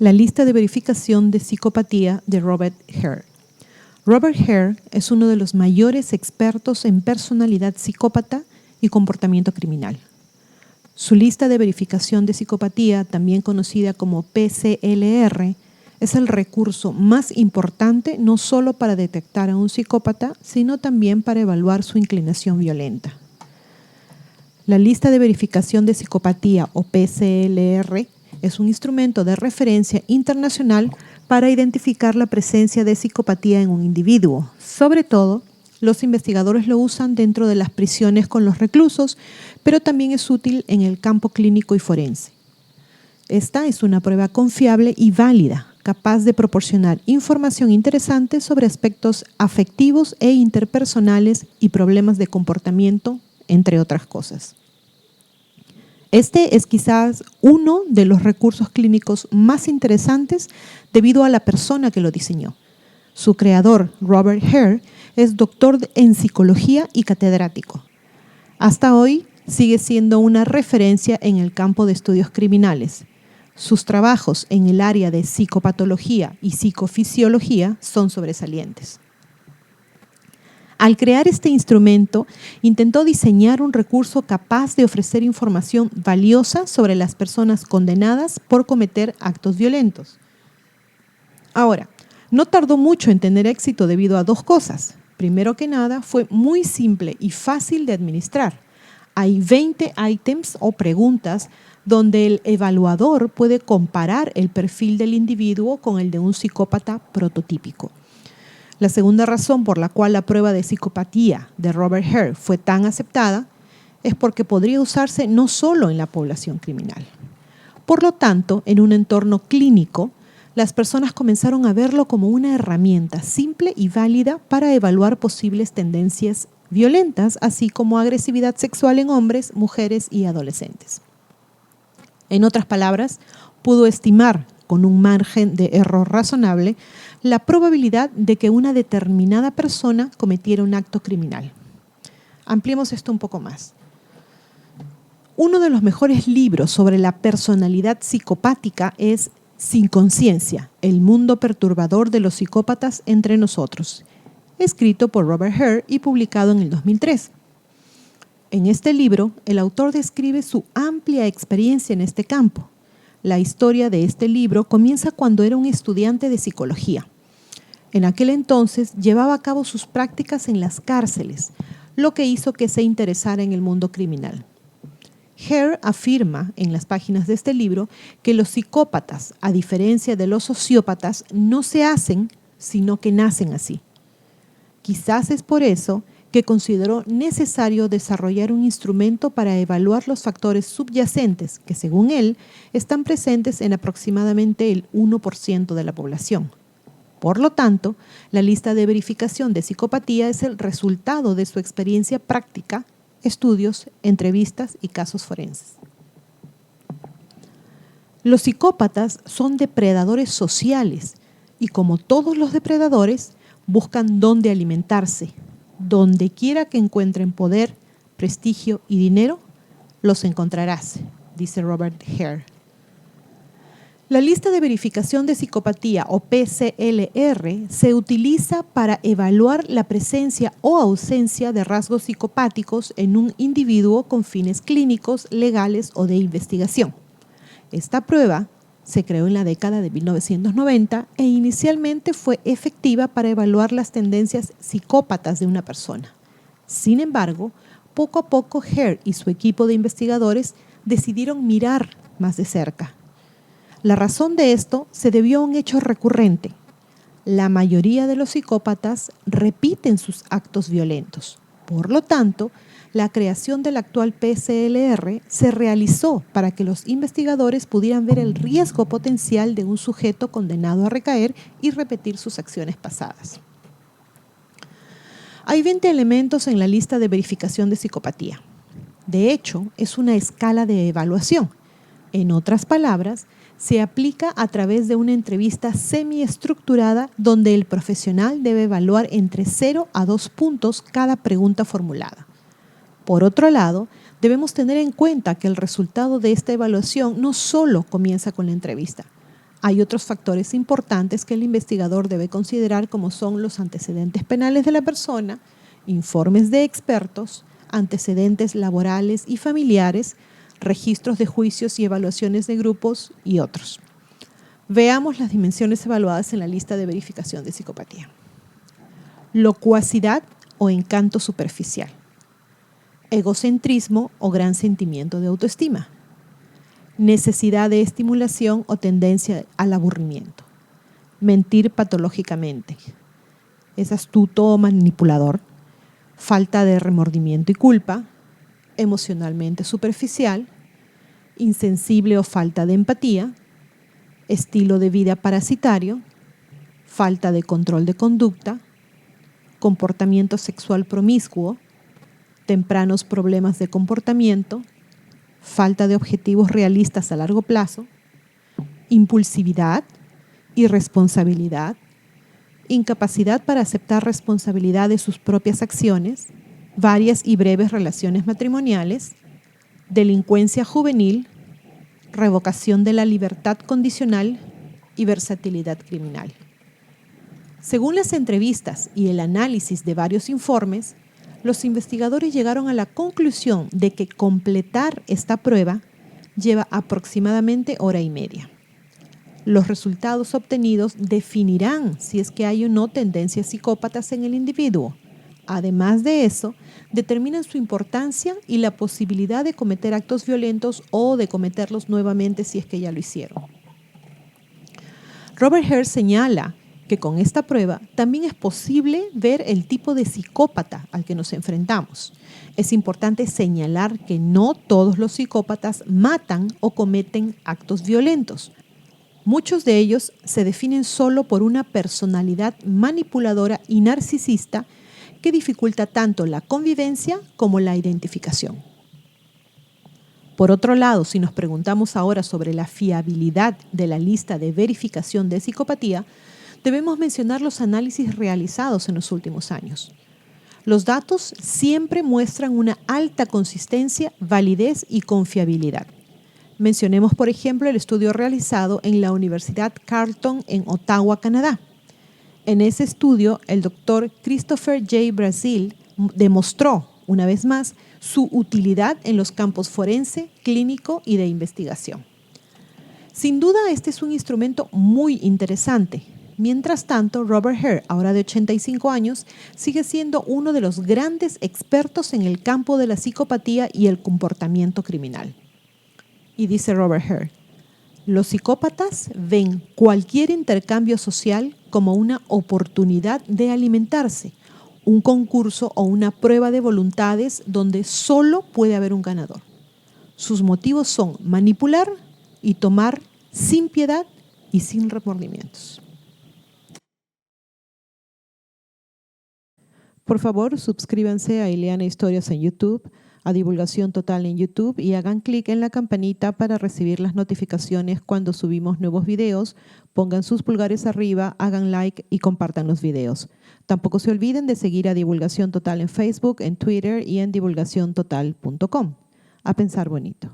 La lista de verificación de psicopatía de Robert Hare. Robert Hare es uno de los mayores expertos en personalidad psicópata y comportamiento criminal. Su lista de verificación de psicopatía, también conocida como PCLR, es el recurso más importante no solo para detectar a un psicópata, sino también para evaluar su inclinación violenta. La lista de verificación de psicopatía o PCLR es un instrumento de referencia internacional para identificar la presencia de psicopatía en un individuo. Sobre todo, los investigadores lo usan dentro de las prisiones con los reclusos, pero también es útil en el campo clínico y forense. Esta es una prueba confiable y válida, capaz de proporcionar información interesante sobre aspectos afectivos e interpersonales y problemas de comportamiento, entre otras cosas. Este es quizás uno de los recursos clínicos más interesantes debido a la persona que lo diseñó. Su creador, Robert Hare, es doctor en psicología y catedrático. Hasta hoy sigue siendo una referencia en el campo de estudios criminales. Sus trabajos en el área de psicopatología y psicofisiología son sobresalientes. Al crear este instrumento, intentó diseñar un recurso capaz de ofrecer información valiosa sobre las personas condenadas por cometer actos violentos. Ahora, no tardó mucho en tener éxito debido a dos cosas. Primero que nada, fue muy simple y fácil de administrar. Hay 20 ítems o preguntas donde el evaluador puede comparar el perfil del individuo con el de un psicópata prototípico. La segunda razón por la cual la prueba de psicopatía de Robert Hare fue tan aceptada es porque podría usarse no solo en la población criminal. Por lo tanto, en un entorno clínico, las personas comenzaron a verlo como una herramienta simple y válida para evaluar posibles tendencias violentas, así como agresividad sexual en hombres, mujeres y adolescentes. En otras palabras, pudo estimar con un margen de error razonable la probabilidad de que una determinada persona cometiera un acto criminal. Ampliemos esto un poco más. Uno de los mejores libros sobre la personalidad psicopática es Sin conciencia, el mundo perturbador de los psicópatas entre nosotros, escrito por Robert Hare y publicado en el 2003. En este libro, el autor describe su amplia experiencia en este campo. La historia de este libro comienza cuando era un estudiante de psicología. En aquel entonces llevaba a cabo sus prácticas en las cárceles, lo que hizo que se interesara en el mundo criminal. Hare afirma en las páginas de este libro que los psicópatas, a diferencia de los sociópatas, no se hacen, sino que nacen así. Quizás es por eso que consideró necesario desarrollar un instrumento para evaluar los factores subyacentes que, según él, están presentes en aproximadamente el 1% de la población. Por lo tanto, la lista de verificación de psicopatía es el resultado de su experiencia práctica, estudios, entrevistas y casos forenses. Los psicópatas son depredadores sociales y, como todos los depredadores, buscan dónde alimentarse. Donde quiera que encuentren poder, prestigio y dinero, los encontrarás, dice Robert Hare. La lista de verificación de psicopatía o PCLR se utiliza para evaluar la presencia o ausencia de rasgos psicopáticos en un individuo con fines clínicos, legales o de investigación. Esta prueba se creó en la década de 1990 e inicialmente fue efectiva para evaluar las tendencias psicópatas de una persona. Sin embargo, poco a poco Hare y su equipo de investigadores decidieron mirar más de cerca. La razón de esto se debió a un hecho recurrente. La mayoría de los psicópatas repiten sus actos violentos. Por lo tanto, la creación del actual PCLR se realizó para que los investigadores pudieran ver el riesgo potencial de un sujeto condenado a recaer y repetir sus acciones pasadas. Hay 20 elementos en la lista de verificación de psicopatía. De hecho, es una escala de evaluación. En otras palabras, se aplica a través de una entrevista semiestructurada donde el profesional debe evaluar entre 0 a 2 puntos cada pregunta formulada. Por otro lado, debemos tener en cuenta que el resultado de esta evaluación no solo comienza con la entrevista. Hay otros factores importantes que el investigador debe considerar, como son los antecedentes penales de la persona, informes de expertos, antecedentes laborales y familiares, registros de juicios y evaluaciones de grupos y otros. Veamos las dimensiones evaluadas en la lista de verificación de psicopatía. Locuacidad o encanto superficial. Egocentrismo o gran sentimiento de autoestima. Necesidad de estimulación o tendencia al aburrimiento. Mentir patológicamente. Es astuto o manipulador. Falta de remordimiento y culpa. Emocionalmente superficial. Insensible o falta de empatía. Estilo de vida parasitario. Falta de control de conducta. Comportamiento sexual promiscuo. Tempranos problemas de comportamiento. Falta de objetivos realistas a largo plazo, impulsividad, irresponsabilidad, incapacidad para aceptar responsabilidad de sus propias acciones, varias y breves relaciones matrimoniales, delincuencia juvenil, revocación de la libertad condicional y versatilidad criminal. Según las entrevistas y el análisis de varios informes, los investigadores llegaron a la conclusión de que completar esta prueba lleva aproximadamente hora y media. Los resultados obtenidos definirán si es que hay o no tendencias psicópatas en el individuo. Además de eso, determinan su importancia y la posibilidad de cometer actos violentos o de cometerlos nuevamente si es que ya lo hicieron. Robert Hare señala que con esta prueba también es posible ver el tipo de psicópata al que nos enfrentamos. Es importante señalar que no todos los psicópatas matan o cometen actos violentos. Muchos de ellos se definen solo por una personalidad manipuladora y narcisista que dificulta tanto la convivencia como la identificación. Por otro lado, si nos preguntamos ahora sobre la fiabilidad de la lista de verificación de psicopatía, debemos mencionar los análisis realizados en los últimos años. Los datos siempre muestran una alta consistencia, validez y confiabilidad. Mencionemos, por ejemplo, el estudio realizado en la Universidad Carleton en Ottawa, Canadá. En ese estudio, el doctor Christopher J. Brazil demostró, una vez más, su utilidad en los campos forense, clínico y de investigación. Sin duda, este es un instrumento muy interesante. Mientras tanto, Robert Hare, ahora de 85 años, sigue siendo uno de los grandes expertos en el campo de la psicopatía y el comportamiento criminal. Y dice Robert Hare, los psicópatas ven cualquier intercambio social como una oportunidad de alimentarse, un concurso o una prueba de voluntades donde solo puede haber un ganador. Sus motivos son manipular y tomar sin piedad y sin remordimientos. Por favor, suscríbanse a Ileana Historias en YouTube, a Divulgación Total en YouTube y hagan clic en la campanita para recibir las notificaciones cuando subimos nuevos videos. Pongan sus pulgares arriba, hagan like y compartan los videos. Tampoco se olviden de seguir a Divulgación Total en Facebook, en Twitter y en divulgaciontotal.com. A pensar bonito.